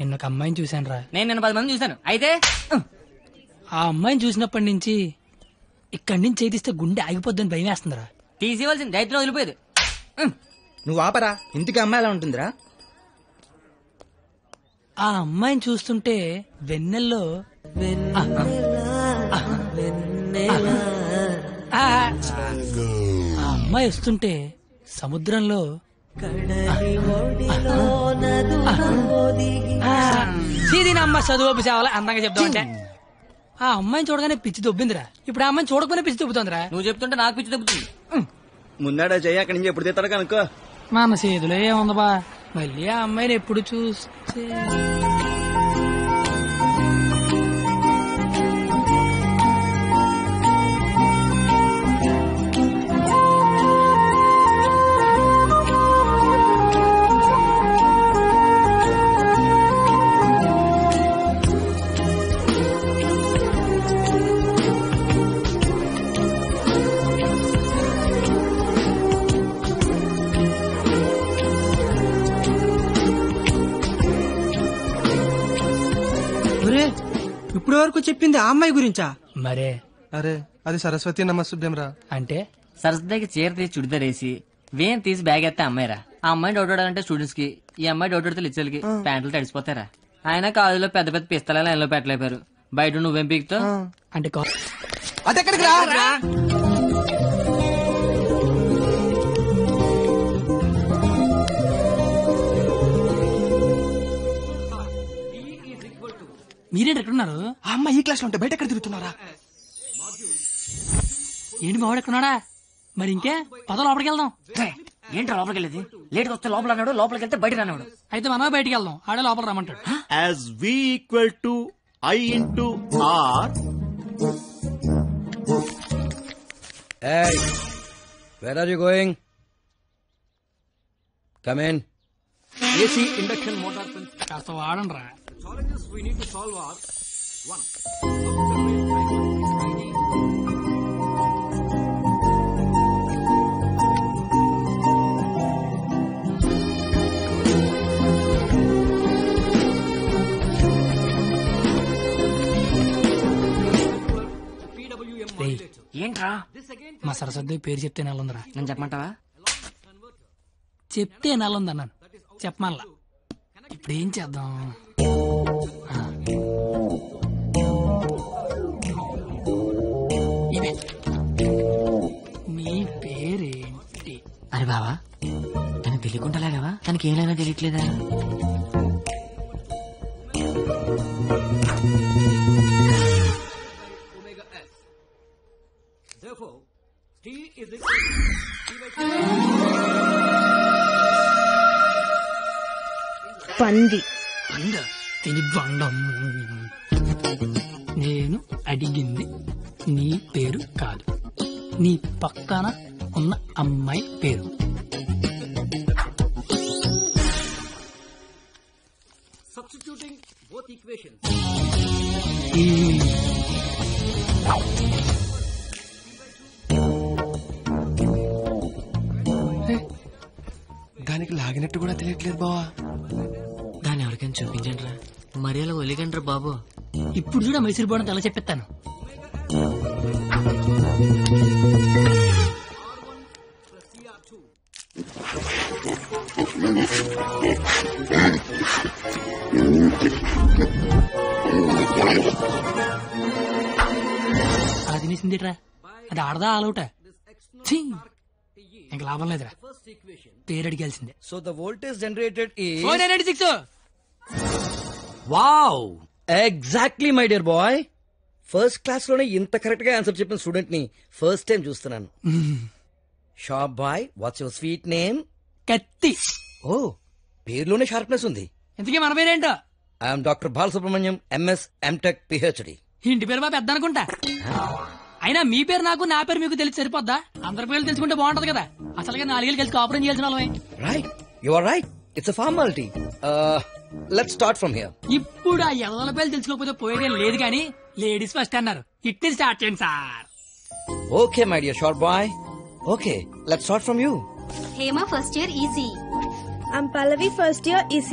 నిన్న ఒక అమ్మాయిని చూశాను రా. నేను నిన్న 10 మంది చూశాను. అయితే ఆ అమ్మాయిని చూసినప్పటి నుంచి ఇక్కడి నుంచి చేతిస్తే గుండె ఆగిపోద్దని భయం వేస్తుందిరా. తీసేవలసింది దైత్యం వదిలిపోయేది. నువ్వు ఆపరా, ఇంటికి అమ్మాయి ఎలా ఉంటుందిరా? ఆ అమ్మాయిని చూస్తుంటే వెన్నెల్లో ఆ అమ్మాయి వస్తుంటే సముద్రంలో అమ్మ చదువు సేవలు అందంగా చెప్తామంటే ఆ అమ్మాయిని చూడగానే పిచ్చి దొబ్బిందిరా. ఇప్పుడు ఆ అమ్మాయిని చూడకపోయినా పిచ్చి దొబ్బుతుందిరా. నువ్వు చెప్తుంటే నాకు పిచ్చి దొబ్బుతుంది. ముందాడా చెయ్యి, అక్కడి నుంచి ఎప్పుడు తీస్తాడు కనుక్కో. మా అన్న చేతిలో ఏముందబా, మళ్ళీ ఆ అమ్మాయిని ఎప్పుడు చూస్తే ఇప్పుడు వరకు చెప్పింది ఆ అమ్మాయి గురించా? మరే అరే అది సరస్వతి నమస్తుభ్యం రా. అంటే సరస్వతికి చీర తీసి చుడిదార్ వేసి వేన్ తీసి బ్యాగ్ ఎత్తే అమ్మాయిరా. ఆ అమ్మాయి డౌట్ అంటే స్టూడెంట్స్ కి, ఈ అమ్మాయి డౌట్ అడితే లిచ్చర్లకి ప్యాంట్లు తడిసిపోతారా. ఆయన కాలేజీలో పెద్ద పెద్ద పిస్తల లైన్లో పెట్టలేపారు. బయట నువ్వేం పీకుతావు అంటే అదెక్కడికి రా? మీరేంటి ఎక్కడున్నారు? ఆ అమ్మాయి ఈ క్లాస్ లో ఉంటే బయట ఎక్కడ తిరుగుతున్నారా? ఏంటి మావాడు ఎక్కడున్నాడా? మరి ఇంకే పద లోపలికి వెళ్దాం. ఏంటో లోపలికి వెళ్ళేది? లేట్గా వస్తే లోపల అన్నాడు, లోపలికి వెళ్తే బయట రానివాడు. అయితే మనమే బయటికి వెళ్దాం, ఆడే లోపల రమ్మంటాడు. As V equal to I into R. Hey, where are you going? Come in. AC induction motor. కాస్త వాడండి రా. Challenges we need to solve are 1. ఏంట్రా? మా సరస్వతి పేరు చెప్తే నెలందరా. నేను చెప్పమంటావా? చెప్తే నెలంది అన్నాను, చెప్పమల్లా. ఇప్పుడు ఏం చేద్దాం? నీ పేరేంటి? అరే బావా, తనకు తెలియకుండాలాగావా? తనకి ఏమైనా తెలియట్లేదా? పంది తిని బండం. నేను అడిగింది నీ పేరు కాదు, నీ పక్కన ఉన్న అమ్మాయి పేరు. Substituting both equations. దానికి లాగినట్టు కూడా తెలియట్లేదు బావా. దాన్ని ఎవరికైనా చూపించండి రా, మరి అలా ఒలిగండి రా బాబు. ఇప్పుడు కూడా మైసూర్ బోర్డు అలా చెప్పిస్తాను. అలా తినేసిందిట్రా, అది ఆడదా ఆలౌట? ఇంకా లాభం లేదురా, పేరు అడిగాల్సిందే. So the voltage generated is 496. Wow! Exactly, my dear boy. First class లోనే ఇంత కరెక్ట్ గా ఆన్సర్ చెప్పిన స్టూడెంట్ ని ఫస్ట్ టైం చూస్తున్నాను. Sharp boy, what's your sweet name? కత్తి. ఓ, పేరులోనే షార్ప్నెస్ ఉంది. ఇంతకీ మన పేరేంటో? I'm doctor Balasubrahmanyam, MS, MTech, PhD. ఇంటి పేరు బాబు పెద్ద అనుకుంటా. అయినా మీ పేరు నాకు, నా పేరు మీకు తెలిసి సరిపోద్దా? అందరి పేర్లు తెలుసుకుంటే బాగుంటది కదా. అసలుగా 4 ఏళ్ళు కలిసి కాపురం చేయాల్సిన వాళ్ళమే. Right, you are right. It's a formality. Let's start from here. ఇప్పుడు ఆ ఎవరి పేర్లు తెలుసుకోకపోతే పోయేదేం లేదు కానీ లేడీస్ ఫస్ట్ అన్నారు. ఇట్టే స్టార్ట్ చేయండి sir. Okay my dear short boy. Okay, let's start from you. Hema first year EC. I'm Pallavi first year EC.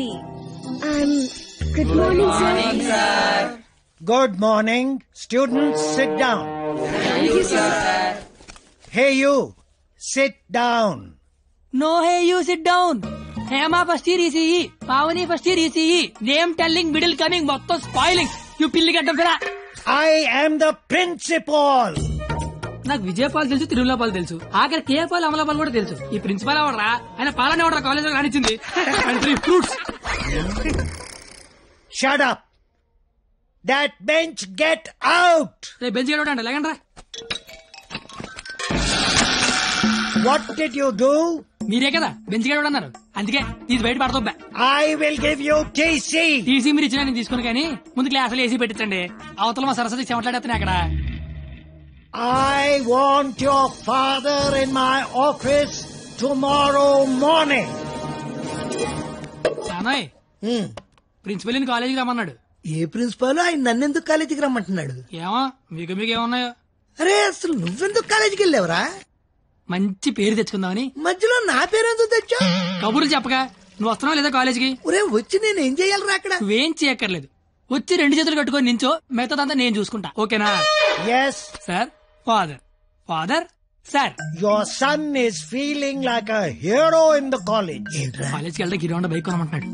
I'm Good morning, sir. Good morning. Students, sit down. Thank you, sir. Hey, you. Sit down. No hey you sit down. Hema first year ECE, Pavani first year ECE. Name telling, middle coming, మొత్తం spoiling. You పిల్లి గడ్డం పిల్ల. I am the principal. నాకు విజయపాల్ తెలుసు, తిరుమలపాల్ తెలుసు, ఆఖరి కేపాల్ అమలాపాల్ కూడా తెలుసు. ఈ ప్రిన్సిపాల్ ఎవడరా? ఆయన పాలన ఎవడరా కాలేజ్ లో రానిచ్చింది? Fruits. Shut up. That bench, get out. రేపు బెంచ్ గడవడం అంటే లేకండ్రా. What did you do? మీరే కదా బెంచ్ గడవడం అన్నారు, అందుకే తీసి బయట పడతా. I will give you TC. TC మీరు ఇచ్చినా నేను తీసుకుని, కానీ ముందు క్లాసులు ఏసీ పెట్టించండి. అవతల మా సరస్వతి చెమట్లాడేస్తాను అక్కడ. I want your father in my office tomorrow morning. నానోయ్, ప్రిన్సిపల్ కాలేజీకి రమ్మన్నాడు. ఏ ప్రిన్సిపాల్ ఆయన నన్నెందుకు కాలేజీకి రమ్మంటున్నాడు? ఏమో మీకు ఏమన్నాయో. అరే అసలు నువ్వెందుకు కాలేజీకి వెళ్ళావురా? మంచి పేరు తెచ్చుకుందామని. మధ్యలో నా పేరు ఎందుకు తెచ్చా? కబుర్లు చెప్పగా నువ్వు వస్తున్నావు లేదా కాలేజీకి? ఒరే వచ్చి నేను ఏం చెయ్యాలరా అక్కడ? నువ్వేం చేయక్కర్లేదు, వచ్చి 2 చేతులు కట్టుకొని నించో, మిగతాదంతా నేను చూసుకుంటా. ఓకేనా? Yes. Sir, father, father, sir. Your son is feeling like a hero in the college. కాలేజ్కి వెళ్తే గిరౌండ్ బైక్ కొనమంటున్నాడు.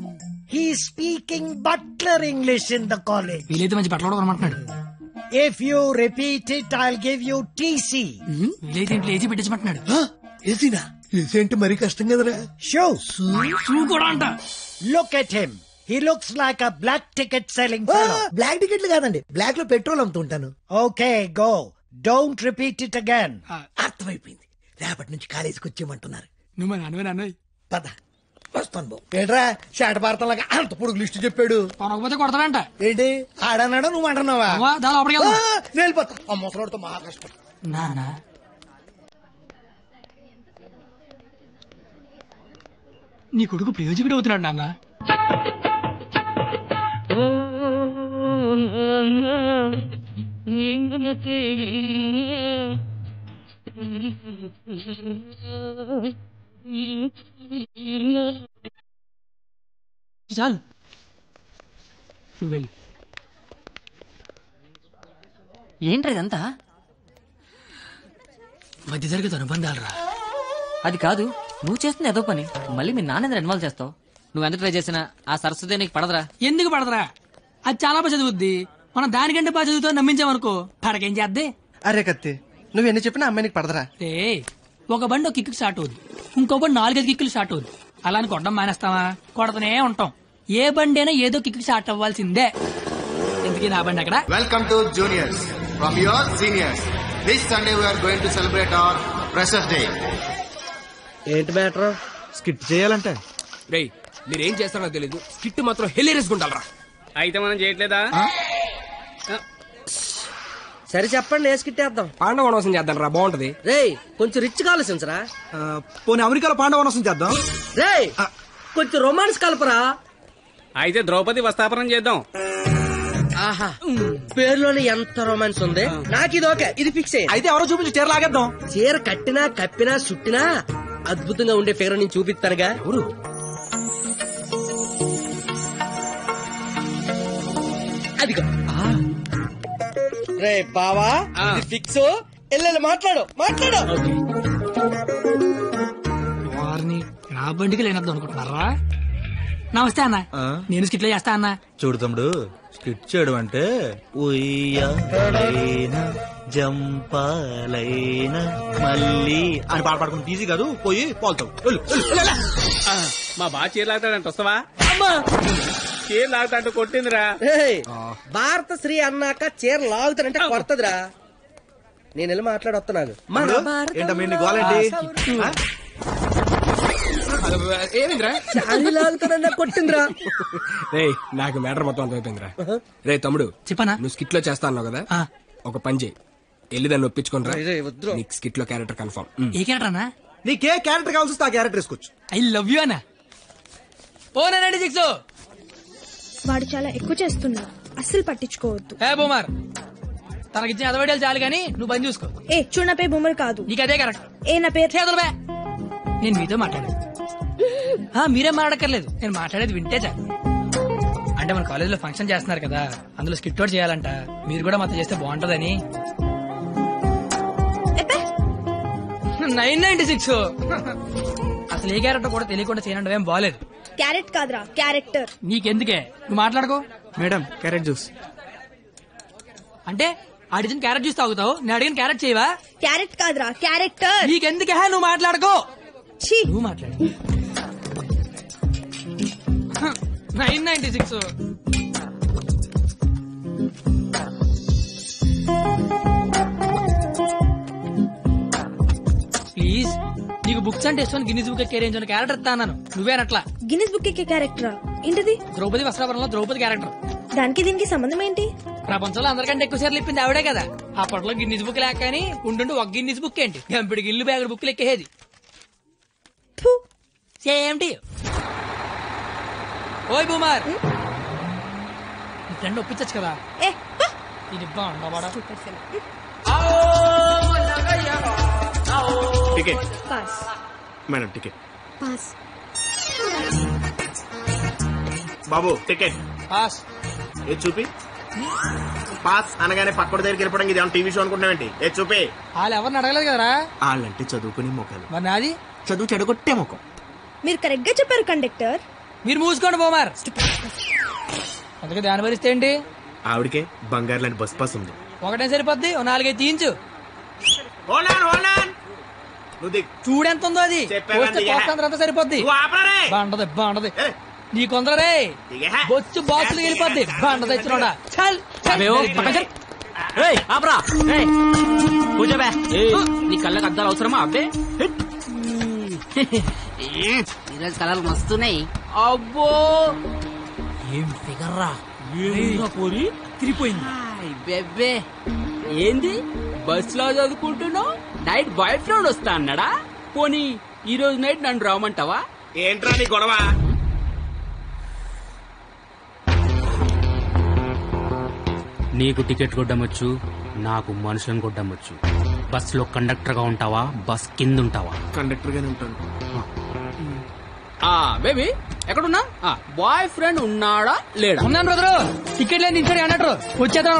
He's speaking butler English in the college. వీలైతే మంచి బట్టలు కొనమంటున్నాడు. If you repeat it, I'll give you TC. వీలైతే ఇంట్లో AC పెట్టించమంటున్నాడు. ఏసీనా? AC అంటే మరీ కష్టం కదరా. Shoes. షూ కూడా అంట. Look at him. He looks like a black ticket selling fellow. Black టికెట్లు కాదండి, బ్లాక్ లో పెట్రోల్ అమ్ముతుంటాను. Okay, go. Don't repeat it again. అర్థమైపోయింది, రేపటి నుంచి కాలేజీకి వచ్చేయమంటున్నారు. నువ్వు మా నాన్నవే. పద వస్తాను బాబు. ఏంట్రా షాట భారతంలాగా అంత పొడుగు లిస్టు చెప్పాడు? కొనకపోతే కొడతాడంట. ఏంటి ఆడన్నాడా నువ్వు అంటున్నావా? దాని లోపలికి వెళ్దాం. వెళ్ళిపోతా. ఆ ముసలాడితో మహా కష్టం. నానా, నీ కొడుకు ప్రయోజకుడు అవుతున్నాడు నాన్న. చాలు, నువ్వు వెళ్ళు. ఏంట్రా ఇదంతా? మధ్య జరిగేది అనుబంధాలరా. అది కాదు, నువ్వు చేస్తున్న ఏదో పని మళ్ళీ మీ నాన్న ఇన్వాల్వ్ చేస్తావు. నువ్వు ఎంత ట్రై చేసినా ఆ సరస్వతి నీకు పడదురా. ఎందుకు పడదరా? అది చాలా బాగా చదువుద్ది. మనం దానికంటే బాగా చదువుతో నమ్మించామనుకో, పడకేం చేద్దే. అరే కత్తి, నువ్వు ఎన్ని చెప్పినా అమ్మాయికి పడదరా. రే, ఒక బండి ఒక కిక్కు స్టార్ట్ అవుద్ది, ఇంకో బండి 4-5 కిక్కులు స్టార్ట్ అవుద్ది. అలా అని కొట్టడం మానేస్తావా? కొడతనే ఉంటాం. ఏ బండి అయినా ఏదో కిక్కు స్టార్ట్ అవ్వాల్సిందే. ఎందుకు నా బండి అక్కడ? Welcome to juniors from your seniors. This Sunday we are going to celebrate our Freshers Day. ఏంటి మ్యాటర్? స్కిట్ చేయాలంటే రేయ్ మీరేం చేస్తారో తెలీదు, స్కిట్ మాత్రం హిలేరియస్ గుండాలరా. అయితే మనం చేయట్లేదా? సరే చెప్పండి, ఏ స్కిట్ వేద్దాం? పాండవ వనవాసం చేద్దాం రా, బాగుంటది. రేయ్ కొంచెం రిచ్ కావాల్సిందిరా. పోనీ అమెరికాలో పాండవ వనవాసం చేద్దాం. రేయ్ కొంచెం రొమాన్స్ కలపరా. అయితే ద్రౌపది వస్తాపనం చేద్దాం. ఆహా, పేరులోనే ఎంత రొమాన్స్ ఉంది. నాకు ఇది ఓకే, ఇది ఫిక్స్ అయ్యి. అయితే ఎవరో చూపించి చీర లాగేద్దాం. చీర కట్టినా కప్పినా చుట్టినా అద్భుతంగా ఉండే ఫిగర్ నేను చూపిస్తానుగా. ఎవరు? అదిగో. రే బావా, ఇది ఫిక్స్. ఎల్లెల్లి మాట్లాడు. వారిని నా బండికి లేనద్దు అనుకుంటున్నారా? నమస్తే అన్న, నేను స్కిట్లో చేస్తా అన్న. చూడు తమ్ముడు, స్కిట్ చేయడం అంటే ఉయ్యాలైనా జంపాలైనా మళ్ళీ అని పాట పాడుకుంటే ఈజీ కాదు. పోయి పోల్తావు. మా బాగా చీర లాగుతాడంట, వస్తావా? చీర లాగుతాంటూ కొట్టిందిరా. భారత శ్రీ అన్నాక చీర లాగుతానంటే కొడతదిరా. నేను వెళ్ళి మాట్లాడొస్తున్నాను. ఏంటమ్మా గోలండి? ఏమిందిరా లాగుతానన్నా కొట్టిందిరా. రే నాకు మ్యాటర్ మొత్తం అంత అయిపోయిందిరా. రే తమ్ముడు చెప్పనా, నువ్వు స్కిట్ లో చేస్తా అన్నావు కదా, ఒక పని చేయి, వెళ్ళి దాన్ని ఒప్పించుకుంటా. నీకు స్కిట్ లో క్యారెక్టర్ కన్ఫర్మ్. ఏ క్యారెక్టర్ అన్నా? నీకే క్యారెక్టర్ కావాల్సి వస్తే ఆ క్యారెక్టర్ వేసుకోవచ్చు. ఐ లవ్ యూ అన్నా. ఓ 96 వాడు చాలా ఎక్కువ చేస్తున్నాడు, అస్సలు పట్టించుకోవద్దు. ఏ బొమ్మర్, తనకిచ్చిన అదవడాలు చాలు గానీ నువ్వు పని చూసుకో. ఏ చూడు, నా పేరు బొమ్మలు కాదు. నీకు అదే కరెక్ట్. ఏ నా పేరు చేతులు బే. నేను మీతో మాట్లాడేది. మీరేం మాట్లాడక్కర్లేదు, నేను మాట్లాడేది వింటే చాలు. అంటే మన కాలేజీలో ఫంక్షన్ చేస్తున్నారు కదా, అందులో స్కిట్ అవుట్ చేయాలంట. మీరు కూడా మాతో చేస్తే బాగుంటదని. 996 అసలు ఏ క్యారెక్టర్ కూడా తెలియకుండా చేయడం ఏం బాలేదు. క్యారెట్ కాదురా, క్యారెక్టర్. నీకెందుకే, నువ్వు మాట్లాడుకో. Madam carrot juice. అంటే అడిగిన క్యారెట్ జ్యూస్ తాగుతావు, నేను అడిగిన క్యారెట్ చేయవా? క్యారెట్ కాదురా, క్యారెక్టర్. నీకెందుకే, నువ్వు మాట్లాడుకో. నువ్వు మాట్లాడు. 996 ప్లీజ్. నీకు బుక్స్ అంటే ఇష్టం, గిన్నీస్ బుక్ ఎక్కే రేంజ్ క్యారెక్టర్ ఇస్తాను. నువ్వేనట్లా. గిన్నిస్ బుక్ ఎక్కే క్యారెక్టరా? ఏంటిది? ద్రౌపది వస్త్రాభరణంలో ద్రౌపది క్యారెక్టర్. దానికి దీనికి సంబంధం ఏంటి? ప్రపంచంలో అందరికంటే ఎక్కువ సార్లు ఇప్పింది ఆవిడే కదా. అప్పట్లో గిన్నీస్ బుక్ లేక కానీ ఉంటుంటే ఒక గిన్నీస్ బుక్ ఏంటి, గంపిడి గిల్లు బ్యాగుడు బుక్లు ఎక్కేది. Same to you. ఓయ్ బూమర్, నీ ఫ్రెండ్ ఒప్పించచ్చు కదా. ఇది బాగుండవాడా? Ticket pass. Madam ticket. Pass. బాబు టికెట్. పాస్. ఏ చూపి. పాస్ అనగానే పక్కడి దగ్గరికి వెళ్ళిపోవడం ఇది టీవీ షో అనుకుంటామేంటి? ఏ చూపి. వాళ్ళు ఎవరిని అడగలేదు కదరా. వాళ్ళంటే చదువుకునే మొక్కలు, మరి నాది చదువు చెడగొట్టే మొక్కం. మీరు కరెక్ట్ గా చెప్పారు కండక్టర్. మీరు మూసుకోండి బోమార్. అందుకే దాని భరిస్తే ఏంటి? ఆవిడకే బంగారు లాంటి బస్ పాస్ ఉంది. ఒకటే సరిపోద్ది, 4-5 తీయించు. చూడెంత ఉందో అది. అంతా సరిపోద్ది. బాగుంటది బాగుంటది. నీ కొందరే బొచ్చు బాక్సులు వెళ్ళిపోద్ది. బాగుంటది తెచ్చినోడా. చల్ నీ కళ్ళకి అద్దాలు అవసరమా? అబ్బే ఈరోజు కలర్లు మస్తున్నాయి. అబ్బో ఏం ఫిగర్ రా. పోరి తిరిగిపోయింది. బెబ్బే ఏంది బస్ లో చదువుకుంటున్నావు? నైట్ బాయ్ ఫ్రెండ్ వస్తా అన్నాడా? పోనీ ఈ రోజు నైట్ నన్ను రావమంటావా? ఏంట్రా నీ గొడవ? నీకు టికెట్ కొట్టమొచ్చు, నాకు మనుషులను కొట్టమొచ్చు. బస్ లో కండక్టర్ గా ఉంటావా, బస్ కింద ఉంటావా? కండక్టర్ గానే ఉంటాను. బేబీ ఎక్కడున్నా? బాయ్ ఫ్రెండ్ ఉన్నాడా లేడా? ఉన్నాను బ్రదరు. టికెట్ లేని దించారు అన్నట్టు వచ్చేద్దాం.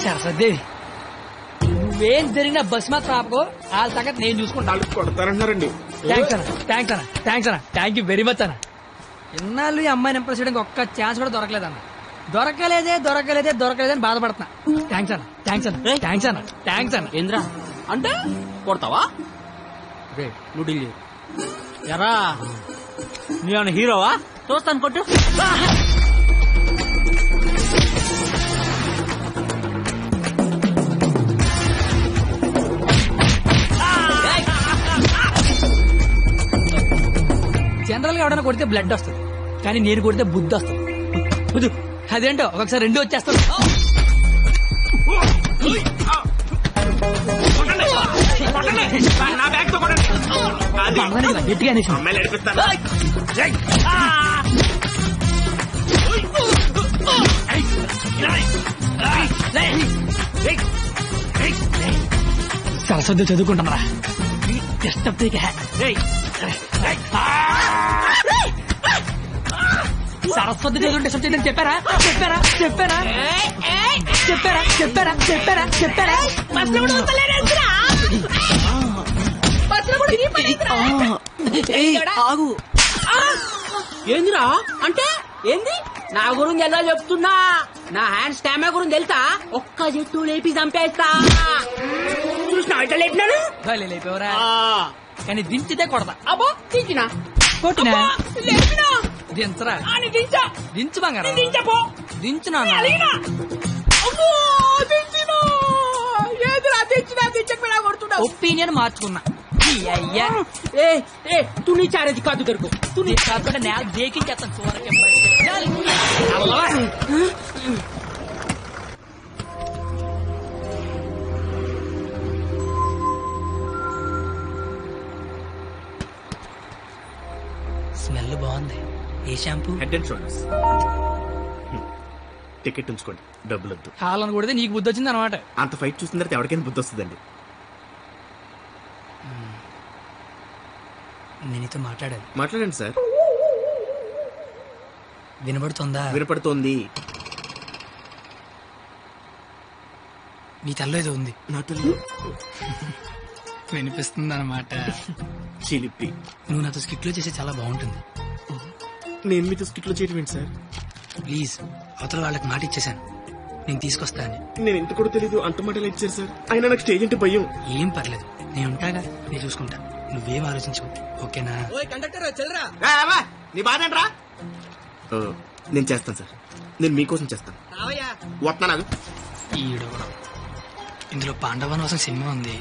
సరస్వదేవి, నువ్వేం జరిగినా బస్ మాత్రం ఆపకో. వాళ్ళ సంగతి నేను చూసుకుంటాను. కొడతారంటారండి. థ్యాంక్ యూ వెరీ మచ్ అన్న. ఇన్నాళ్ళు ఈ అమ్మాయిని ఇంప్రెస్ చేయడానికి ఒక్క ఛాన్స్ కూడా దొరకలేదన్న. దొరకలేదే అని బాధపడుతున్నా. థ్యాంక్స్ అన్న. ఏంద్రా అంటే కొడతావా? నువ్వు డీల్ చేయి. ఎరా నీ హీరోవా? చూస్తాను కొట్టు. జనరల్ గా ఎవడైనా కొడితే బ్లడ్ వస్తుంది, కానీ నేను కొడితే బుద్ధి వస్తుంది. అదేంటో ఒకసారి 2 వచ్చేస్తాను. గట్టిగా సరస్వతి చదువుకుంటామరా. సరస్వతి చదువుకుంటే డిస్టర్బ్ చెప్పారా? ఆగు. ఏందిరా అంటే ఏంది? నా గురించి ఎలా చెప్తున్నా? నా హ్యాండ్ స్టామా గురించి తెలుసా? ఒక్క జట్టు లేపి చంపేస్తా. చూసినా ఇట్లా లేపినాను. లేపేవరా? కానీ దించితే కొడతా. అబ్బో దించినా కొట్టినా లేపినా దించరా? దించు బంగారం. దించునా? ఒపీనియన్ మార్చుకున్నా. అయ్యా తు నీ చారేది కాదు దొరుకు. నీ కాకుండా నేల దేకించేస్తాను. స్మెల్ బాగుంది. ఏ shampoo? Head and shoulders. Ticket ఉంచుకోండి, డబ్బులు వద్దు. కావాలని కొడితే నీకు బుద్ధి వచ్చింది అనమాట. అంత ఫైట్ చూసిన తర్వాత ఎవరికైనా బుద్ధి వస్తుందండి. నేను నీతో మాట్లాడాలి. మాట్లాడండి సార్. వినబడుతుందా? వినపడుతోంది. నీ తల్లో ఏదో ఉంది. నా తల్లి వినిపిస్తుంది అనమాట. చిలిపి. నువ్వు నాతో స్కిట్ లో చేసే చాలా బాగుంటుంది. నేను మీతో స్కిట్ లో చేయడం ఏంటి సార్? ప్లీజ్, అవతల వాళ్ళకి మాట ఇచ్చేసాను, నేను తీసుకొస్తా అని. నేను ఎంత కూడా తెలీదు, అంత మాటలు ఇచ్చారు సార్. అయినా నాకు స్టేజ్ అంటే భయం. ఏం పర్లేదు, నేను ఉంటాగా, నేను చూసుకుంటా. నువ్వేం ఆలోచించు, ఓకేనా? నీ బాధ ఏంట్రా? నేను చేస్తాను సార్, నేను మీకోసం చేస్తాను. వస్తున్నాను. ఈడు ఇందులో పాండవనవసం సినిమా ఉంది,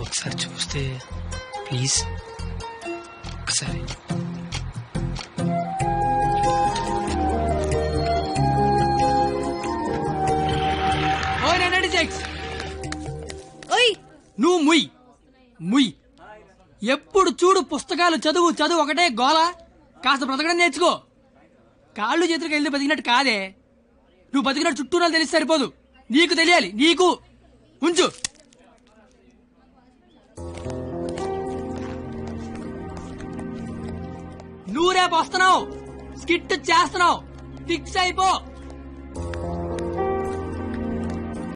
ఒకసారి చూస్తే ప్లీజ్. ఒకసారి నువ్వు ముయ్. ఎప్పుడు చూడు పుస్తకాలు చదువు చదువు ఒకటే గోల. కాస్త బ్రతకడం నేర్చుకో. కాళ్ళు చేతులకు వెళ్ళి బతికినట్టు కాదే, నువ్వు బతికినట్టు చుట్టూ నాకు తెలిసి సరిపోదు. నీకు తెలియాలి, నీకు. ఉంచు. నువ్వు రేపు వస్తున్నావు, స్కిట్ చేస్తున్నావు, ఫిక్స్ అయిపో.